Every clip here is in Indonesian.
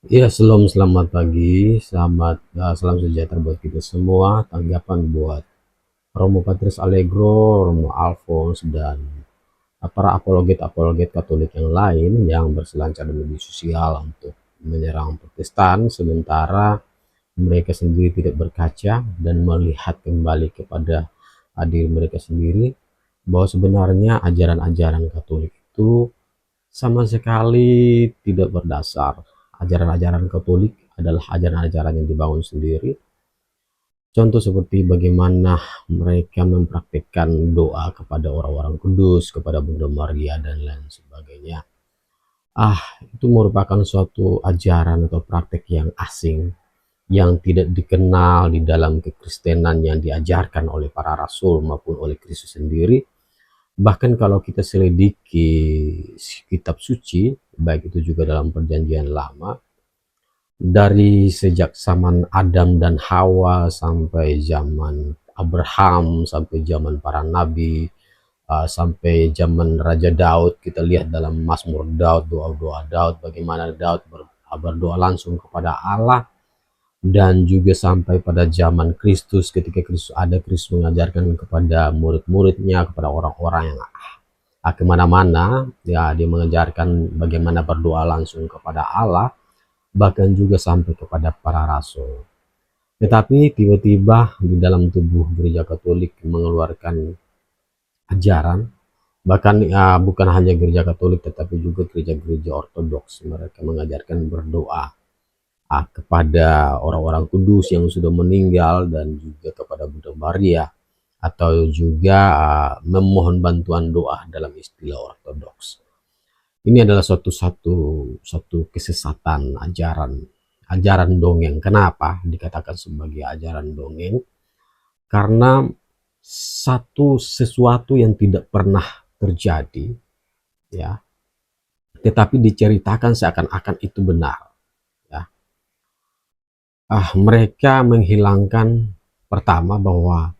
Iya, selamat pagi, salam sejahtera buat kita semua. Tanggapan buat Romo Patrice Allegro, Romo Alphonse, dan para apologet-apologet Katolik yang lain yang berselancar di media sosial untuk menyerang Protestan, sementara mereka sendiri tidak berkaca dan melihat kembali kepada diri mereka sendiri, bahwa sebenarnya ajaran-ajaran Katolik itu sama sekali tidak berdasar. Ajaran-ajaran Katolik adalah ajaran-ajaran yang dibangun sendiri. Contoh seperti bagaimana mereka mempraktikkan doa kepada orang-orang kudus, kepada Bunda Maria, dan lain sebagainya. Itu merupakan suatu ajaran atau praktik yang asing, yang tidak dikenal di dalam kekristenan yang diajarkan oleh para rasul maupun oleh Kristus sendiri. Bahkan kalau kita selidiki kitab suci, baik itu juga dalam perjanjian lama, dari sejak zaman Adam dan Hawa sampai zaman Abraham, sampai zaman para nabi, sampai zaman Raja Daud, kita lihat dalam Mazmur Daud, doa-doa Daud, bagaimana Daud berdoa langsung kepada Allah, dan juga sampai pada zaman Kristus, ketika Kristus mengajarkan kepada murid-muridnya, kepada orang-orang yang kemana-mana, ya dia mengajarkan bagaimana berdoa langsung kepada Allah, bahkan juga sampai kepada para rasul. Tetapi tiba-tiba di dalam tubuh gereja Katolik mengeluarkan ajaran, bahkan bukan hanya gereja Katolik tetapi juga gereja-gereja Ortodoks, mereka mengajarkan berdoa kepada orang-orang kudus yang sudah meninggal dan juga kepada Bunda Maria, atau juga memohon bantuan doa dalam istilah Ortodoks. Ini adalah satu kesesatan ajaran dongeng. Kenapa dikatakan sebagai ajaran dongeng? Karena sesuatu yang tidak pernah terjadi, ya, tetapi diceritakan seakan-akan itu benar, ya. Mereka menghilangkan pertama bahwa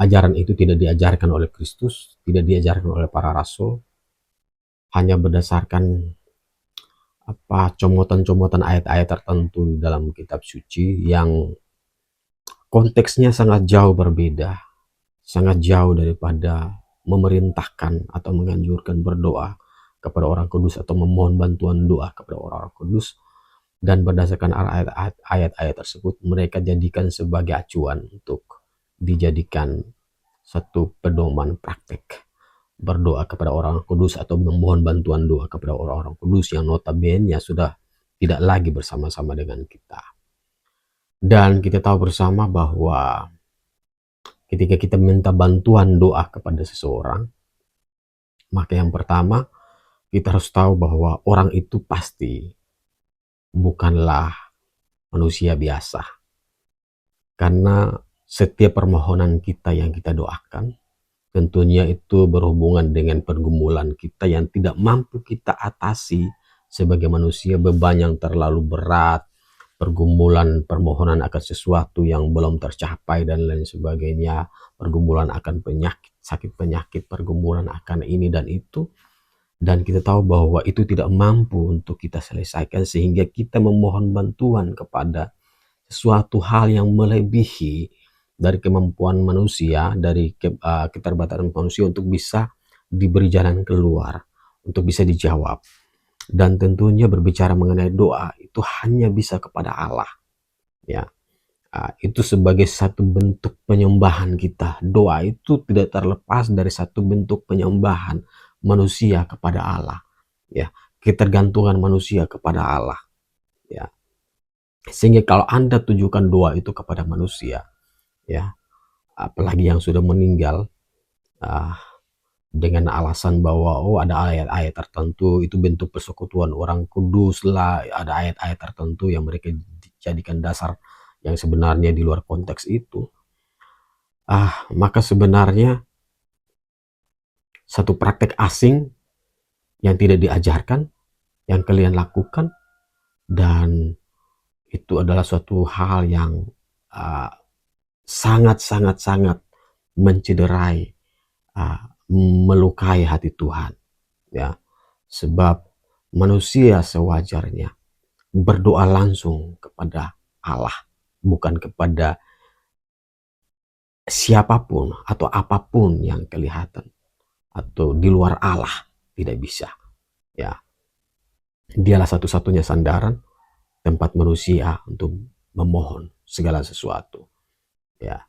ajaran itu tidak diajarkan oleh Kristus, tidak diajarkan oleh para rasul, hanya berdasarkan comotan-comotan ayat-ayat tertentu di dalam kitab suci yang konteksnya sangat jauh berbeda, sangat jauh daripada memerintahkan atau menganjurkan berdoa kepada orang kudus atau memohon bantuan doa kepada orang-orang kudus. Dan berdasarkan ayat-ayat tersebut, mereka jadikan sebagai acuan untuk dijadikan satu pedoman praktek berdoa kepada orang kudus atau memohon bantuan doa kepada orang-orang kudus yang notabene sudah tidak lagi bersama-sama dengan kita. Dan kita tahu bersama bahwa ketika kita minta bantuan doa kepada seseorang, maka yang pertama kita harus tahu bahwa orang itu pasti bukanlah manusia biasa. Karena setiap permohonan kita yang kita doakan, tentunya itu berhubungan dengan pergumulan kita yang tidak mampu kita atasi sebagai manusia, beban yang terlalu berat, pergumulan permohonan akan sesuatu yang belum tercapai dan lain sebagainya, pergumulan akan penyakit, sakit penyakit, pergumulan akan ini dan itu, dan kita tahu bahwa itu tidak mampu untuk kita selesaikan, sehingga kita memohon bantuan kepada sesuatu hal yang melebihi dari kemampuan manusia, dari keterbatasan manusia untuk bisa diberi jalan keluar, untuk bisa dijawab. Dan tentunya berbicara mengenai doa itu hanya bisa kepada Allah, ya. Itu sebagai satu bentuk penyembahan kita. Doa itu tidak terlepas dari satu bentuk penyembahan manusia kepada Allah, ya. Ketergantungan manusia kepada Allah, ya. Sehingga kalau Anda tujukan doa itu kepada manusia, ya, apalagi yang sudah meninggal, uh, dengan alasan bahwa ada ayat-ayat tertentu itu bentuk persekutuan orang kudus lah, ada ayat-ayat tertentu yang mereka jadikan dasar yang sebenarnya di luar konteks itu, maka sebenarnya satu praktek asing yang tidak diajarkan yang kalian lakukan, dan itu adalah suatu hal yang sangat-sangat-sangat mencederai, melukai hati Tuhan, ya. Sebab manusia sewajarnya berdoa langsung kepada Allah, bukan kepada siapapun atau apapun yang kelihatan atau di luar Allah. Tidak bisa, ya. Dialah satu-satunya sandaran tempat manusia untuk memohon segala sesuatu, ya.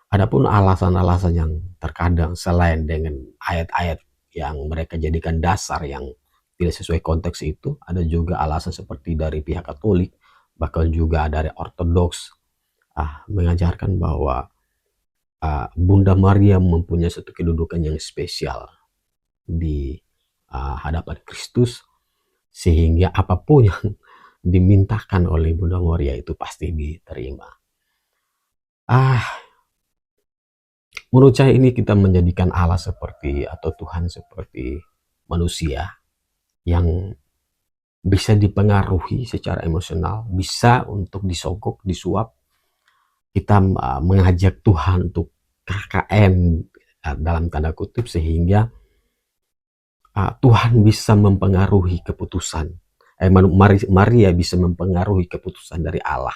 Adapun alasan-alasan yang terkadang selain dengan ayat-ayat yang mereka jadikan dasar yang tidak sesuai konteks itu, ada juga alasan seperti dari pihak Katolik, bahkan juga dari Ortodoks, mengajarkan bahwa Bunda Maria mempunyai satu kedudukan yang spesial di hadapan Kristus, sehingga apapun yang dimintakan oleh Bunda Maria itu pasti diterima. Menurut saya ini kita menjadikan Allah seperti atau Tuhan seperti manusia yang bisa dipengaruhi secara emosional, bisa untuk disogok, disuap. Kita mengajak Tuhan untuk KKN dalam tanda kutip, sehingga Tuhan bisa mempengaruhi keputusan. Maria bisa mempengaruhi keputusan dari Allah.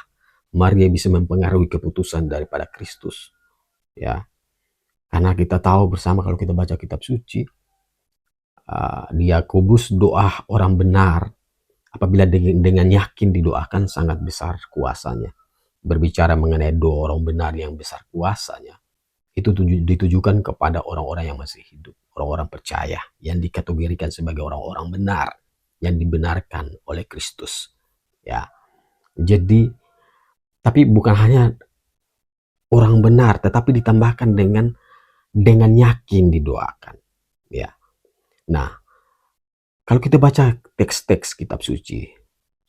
Maria bisa mempengaruhi keputusan daripada Kristus, ya. Karena kita tahu bersama kalau kita baca kitab suci, di Yakobus, doa orang benar apabila dengan yakin didoakan sangat besar kuasanya. Berbicara mengenai doa orang benar yang besar kuasanya, itu ditujukan kepada orang-orang yang masih hidup, orang-orang percaya yang dikategorikan sebagai orang-orang benar yang dibenarkan oleh Kristus, ya. Jadi, tapi bukan hanya orang benar, tetapi ditambahkan dengan yakin didoakan, ya. Nah, kalau kita baca teks-teks kitab suci,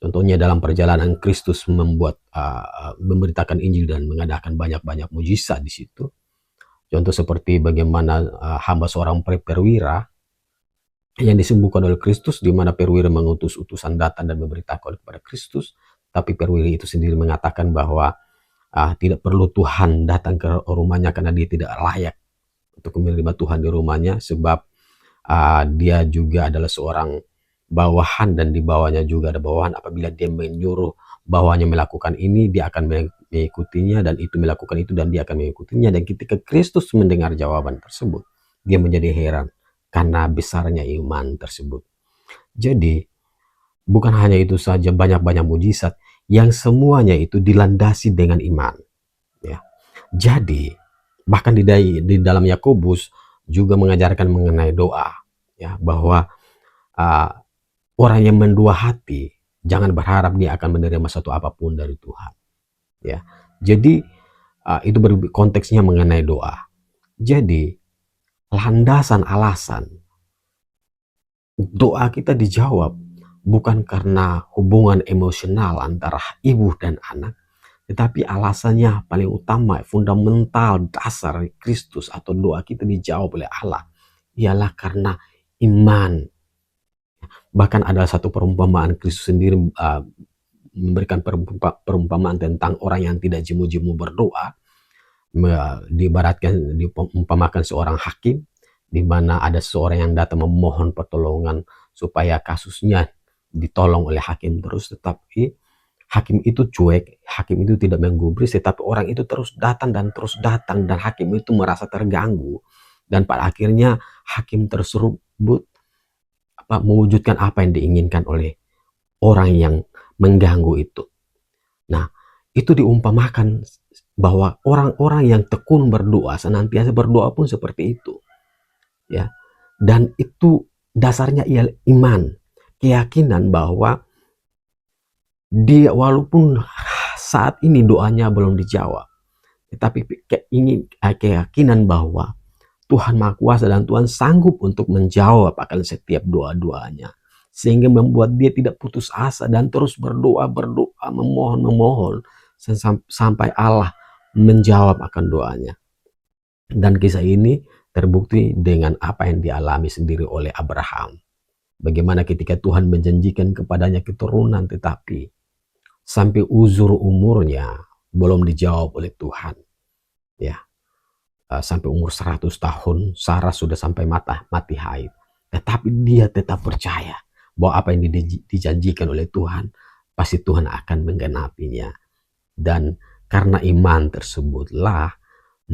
contohnya dalam perjalanan Kristus memberitakan Injil dan mengadakan banyak-banyak mujizat di situ. Contoh seperti bagaimana hamba seorang perwira yang disembuhkan oleh Kristus, di mana perwira mengutus utusan datang dan memberitakan kepada Kristus, tapi perwira itu sendiri mengatakan bahwa tidak perlu Tuhan datang ke rumahnya karena dia tidak layak untuk menerima Tuhan di rumahnya, sebab dia juga adalah seorang bawahan dan di bawahnya juga ada bawahan. Apabila dia menyuruh bawahnya melakukan ini, dia akan mengikutinya, dan itu melakukan itu dan dia akan mengikutinya. Dan ketika Kristus mendengar jawaban tersebut, dia menjadi heran karena besarnya iman tersebut. Jadi bukan hanya itu saja, banyak-banyak mujizat yang semuanya itu dilandasi dengan iman, ya. Jadi bahkan di dalam Yakobus juga mengajarkan mengenai doa, ya, bahwa orang yang mendua hati jangan berharap dia akan menerima satu apapun dari Tuhan, ya. Jadi itu konteksnya mengenai doa. Jadi landasan alasan doa kita dijawab bukan karena hubungan emosional antara ibu dan anak, tetapi alasannya paling utama, fundamental, dasar Kristus atau doa kita dijawab oleh Allah ialah karena iman. Bahkan ada satu perumpamaan, Kristus sendiri memberikan perumpamaan tentang orang yang tidak jemu-jemu berdoa. Diibaratkan, diumpamakan seorang hakim, di mana ada seorang yang datang memohon pertolongan supaya kasusnya ditolong oleh hakim terus, tetapi hakim itu cuek, hakim itu tidak menggubris, tetapi orang itu terus datang dan hakim itu merasa terganggu, dan pada akhirnya hakim tersebut mewujudkan apa yang diinginkan oleh orang yang mengganggu itu. Nah, itu diumpamakan bahwa orang-orang yang tekun berdoa, senantiasa berdoa pun seperti itu, ya. Dan itu dasarnya ialah iman, keyakinan bahwa dia walaupun saat ini doanya belum dijawab, tetapi keyakinan bahwa Tuhan Maha Kuasa dan Tuhan sanggup untuk menjawab akan setiap doa-doanya, sehingga membuat dia tidak putus asa dan terus berdoa, memohon sampai Allah menjawab akan doanya. Dan kisah ini terbukti dengan apa yang dialami sendiri oleh Abraham. Bagaimana ketika Tuhan menjanjikan kepadanya keturunan, tetapi sampai uzur umurnya belum dijawab oleh Tuhan, ya. Sampai umur 100 tahun, Sarah sudah sampai mati haid. Tetapi dia tetap percaya bahwa apa yang dijanjikan oleh Tuhan pasti Tuhan akan menggenapinya. Dan karena iman tersebutlah,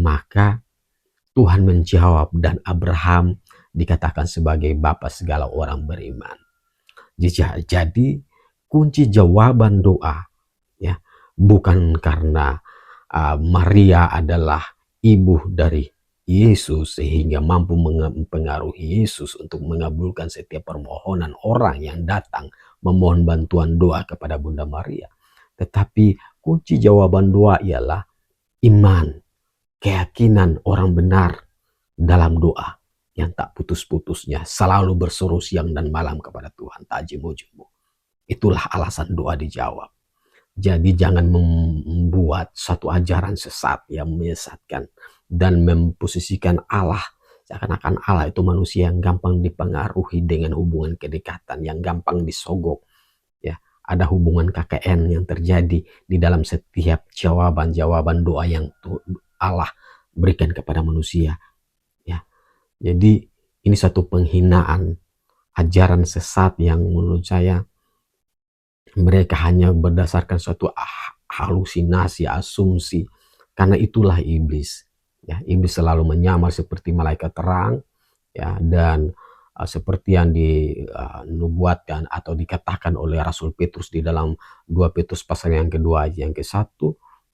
maka Tuhan menjawab dan Abraham dikatakan sebagai bapa segala orang beriman. Jadi kunci jawaban doa, ya, bukan karena Maria adalah ibu dari Yesus sehingga mampu mempengaruhi Yesus untuk mengabulkan setiap permohonan orang yang datang memohon bantuan doa kepada Bunda Maria. Tetapi kunci jawaban doa ialah iman, keyakinan orang benar dalam doa yang tak putus-putusnya, selalu berseru siang dan malam kepada Tuhan, tak jemu-jemu. Itulah alasan doa dijawab. Jadi jangan membuat satu ajaran sesat yang menyesatkan dan memposisikan Allah seakan-akan Allah itu manusia yang gampang dipengaruhi dengan hubungan kedekatan, yang gampang disogok. Ya, ada hubungan KKN yang terjadi di dalam setiap jawaban-jawaban doa yang Allah berikan kepada manusia. Ya, jadi ini satu penghinaan, ajaran sesat yang menurut saya mereka hanya berdasarkan suatu halusinasi, asumsi. Karena itulah iblis. Ya, iblis selalu menyamar seperti malaikat terang, ya, dan seperti yang dinubuatkan atau dikatakan oleh Rasul Petrus di dalam 2 Petrus pasal yang kedua ayat yang ke-1,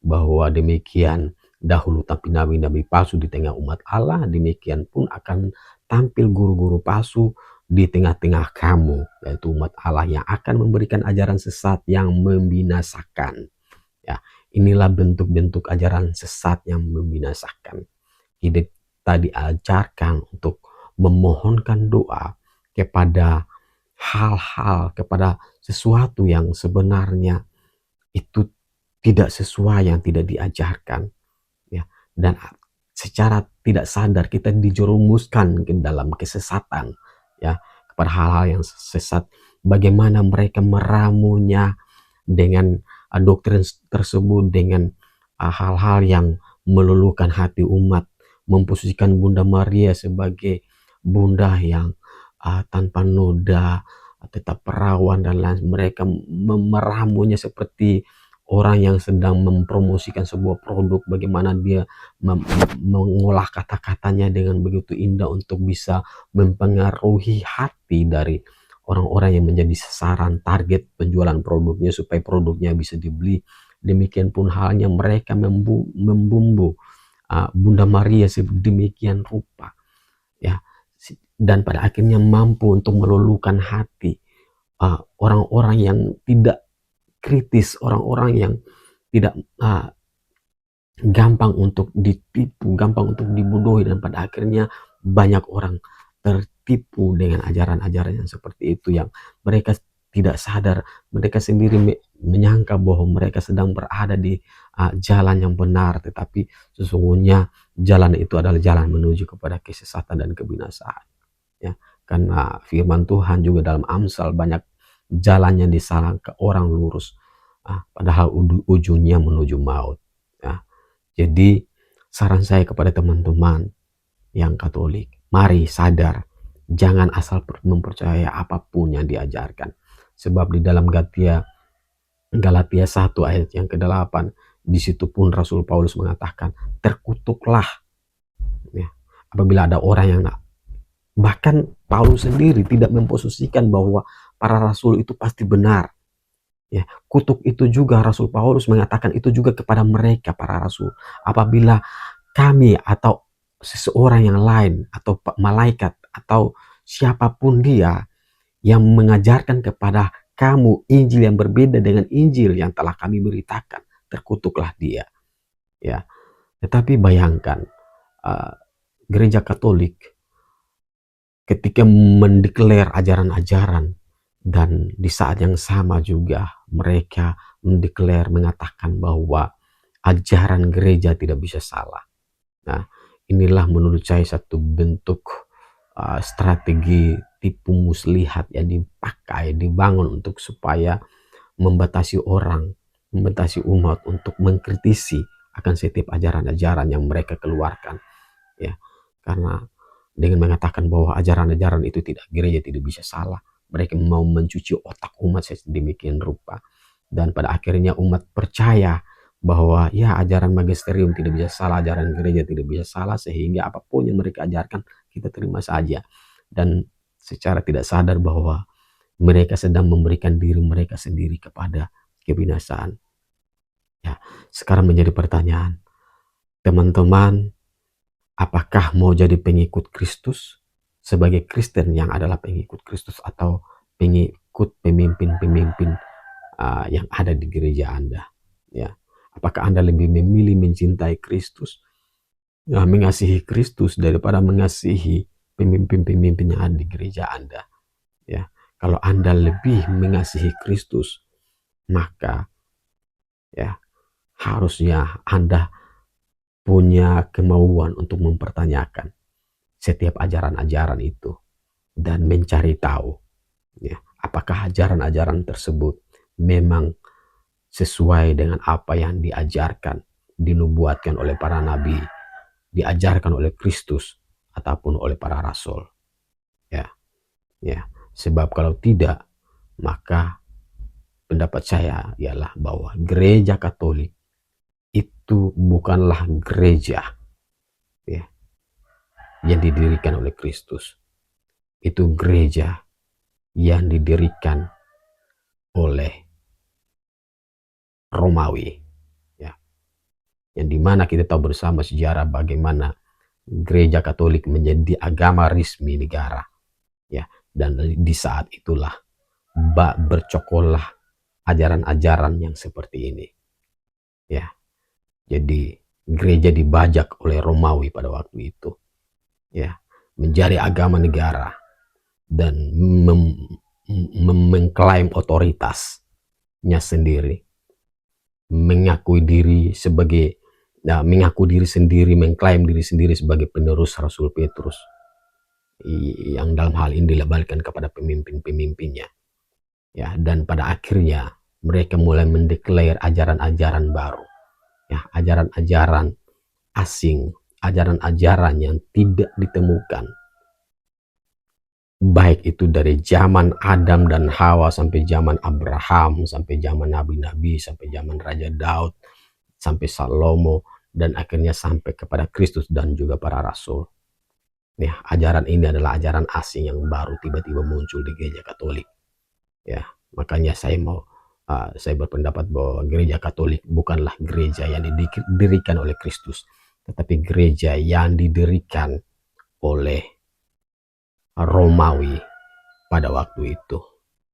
bahwa demikian dahulu tapi nabi-nabi palsu di tengah umat Allah, demikian pun akan tampil guru-guru palsu di tengah-tengah kamu, yaitu umat Allah, yang akan memberikan ajaran sesat yang membinasakan. Ya, inilah bentuk-bentuk ajaran sesat yang membinasakan. Kita diajarkan untuk memohonkan doa kepada hal-hal, kepada sesuatu yang sebenarnya itu tidak sesuai, yang tidak diajarkan. Ya, dan secara tidak sadar kita dijerumuskan ke dalam kesesatan, ya, kepada hal-hal yang sesat. Bagaimana mereka meramunya dengan doktrin tersebut, dengan hal-hal yang meluluhkan hati umat, memposisikan Bunda Maria sebagai bunda yang tanpa noda, tetap perawan dan lain. Mereka meramunya seperti orang yang sedang mempromosikan sebuah produk, bagaimana dia mengolah kata-katanya dengan begitu indah untuk bisa mempengaruhi hati dari orang-orang yang menjadi sasaran target penjualan produknya supaya produknya bisa dibeli. Demikian pun halnya mereka membumbu Bunda Maria sedemikian rupa, ya, dan pada akhirnya mampu untuk meluluhkan hati orang-orang yang tidak kritis, orang-orang yang tidak gampang untuk ditipu, gampang untuk dibodohi, dan pada akhirnya banyak orang tertipu dengan ajaran-ajaran yang seperti itu, yang mereka tidak sadar, mereka sendiri menyangka bahwa mereka sedang berada di jalan yang benar, tetapi sesungguhnya jalan itu adalah jalan menuju kepada kesesatan dan kebinasaan. Ya, karena firman Tuhan juga dalam Amsal, banyak jalannya disalah ke orang lurus, padahal ujungnya menuju maut. Ya. Jadi saran saya kepada teman-teman yang Katolik, mari sadar, jangan asal mempercayai apapun yang diajarkan. Sebab di dalam Galatia 1 ayat yang ke-8, di situ pun Rasul Paulus mengatakan, terkutuklah, ya, apabila ada orang yang bahkan Paulus sendiri tidak memposisikan bahwa para rasul itu pasti benar. Ya, kutuk itu juga Rasul Paulus mengatakan itu juga kepada mereka para rasul. Apabila kami atau seseorang yang lain atau malaikat atau siapapun dia yang mengajarkan kepada kamu Injil yang berbeda dengan Injil yang telah kami beritakan, terkutuklah dia. Ya, tetapi bayangkan gereja Katolik ketika mendeklar ajaran-ajaran, dan di saat yang sama juga mereka mengatakan bahwa ajaran gereja tidak bisa salah. Nah, inilah menurut saya satu bentuk strategi tipu muslihat yang dipakai, dibangun untuk supaya membatasi orang, membatasi umat untuk mengkritisi akan setiap ajaran-ajaran yang mereka keluarkan. Ya, karena dengan mengatakan bahwa ajaran-ajaran itu gereja tidak bisa salah, mereka mau mencuci otak umat sedemikian rupa. dan pada akhirnya umat percaya bahwa ya ajaran magisterium tidak bisa salah, ajaran gereja tidak bisa salah, sehingga apapun yang mereka ajarkan kita terima saja. Dan secara tidak sadar bahwa mereka sedang memberikan diri mereka sendiri kepada kebinasaan. Ya, sekarang menjadi pertanyaan, teman-teman, apakah mau jadi pengikut Kristus sebagai Kristen yang adalah pengikut Kristus, atau pengikut pemimpin-pemimpin yang ada di gereja Anda? Ya, apakah Anda lebih memilih mencintai Kristus, mengasihi Kristus daripada mengasihi pemimpin-pemimpin yang ada di gereja Anda? Ya, kalau Anda lebih mengasihi Kristus, maka ya harusnya Anda punya kemauan untuk mempertanyakan setiap ajaran-ajaran itu dan mencari tahu ya, apakah ajaran-ajaran tersebut memang sesuai dengan apa yang diajarkan, dinubuatkan oleh para nabi, diajarkan oleh Kristus ataupun oleh para rasul. Ya, ya. Sebab kalau tidak, maka pendapat saya ialah bahwa gereja Katolik itu bukanlah gereja ya, yang didirikan oleh Kristus. Itu gereja yang didirikan oleh Romawi, ya, yang dimana kita tahu bersama sejarah bagaimana gereja Katolik menjadi agama resmi negara, ya, dan di saat itulah bercokollah ajaran-ajaran yang seperti ini, ya. Jadi gereja dibajak oleh Romawi pada waktu itu, ya, menjadi agama negara dan mengklaim otoritasnya sendiri, mengakui diri sebagai mengklaim diri sendiri sebagai penerus Rasul Petrus, yang dalam hal ini dilabelkan kepada pemimpin-pemimpinnya, ya. Dan pada akhirnya mereka mulai mendeklar ajaran-ajaran baru, ya, ajaran-ajaran asing, ajaran-ajaran yang tidak ditemukan, baik itu dari zaman Adam dan Hawa sampai zaman Abraham, sampai zaman nabi-nabi, sampai zaman Raja Daud, sampai Salomo, dan akhirnya sampai kepada Kristus dan juga para rasul. Ya, ajaran ini adalah ajaran asing yang baru tiba-tiba muncul di gereja Katolik. Ya, makanya saya berpendapat bahwa gereja Katolik bukanlah gereja yang didirikan oleh Kristus, tetapi gereja yang didirikan oleh Romawi pada waktu itu.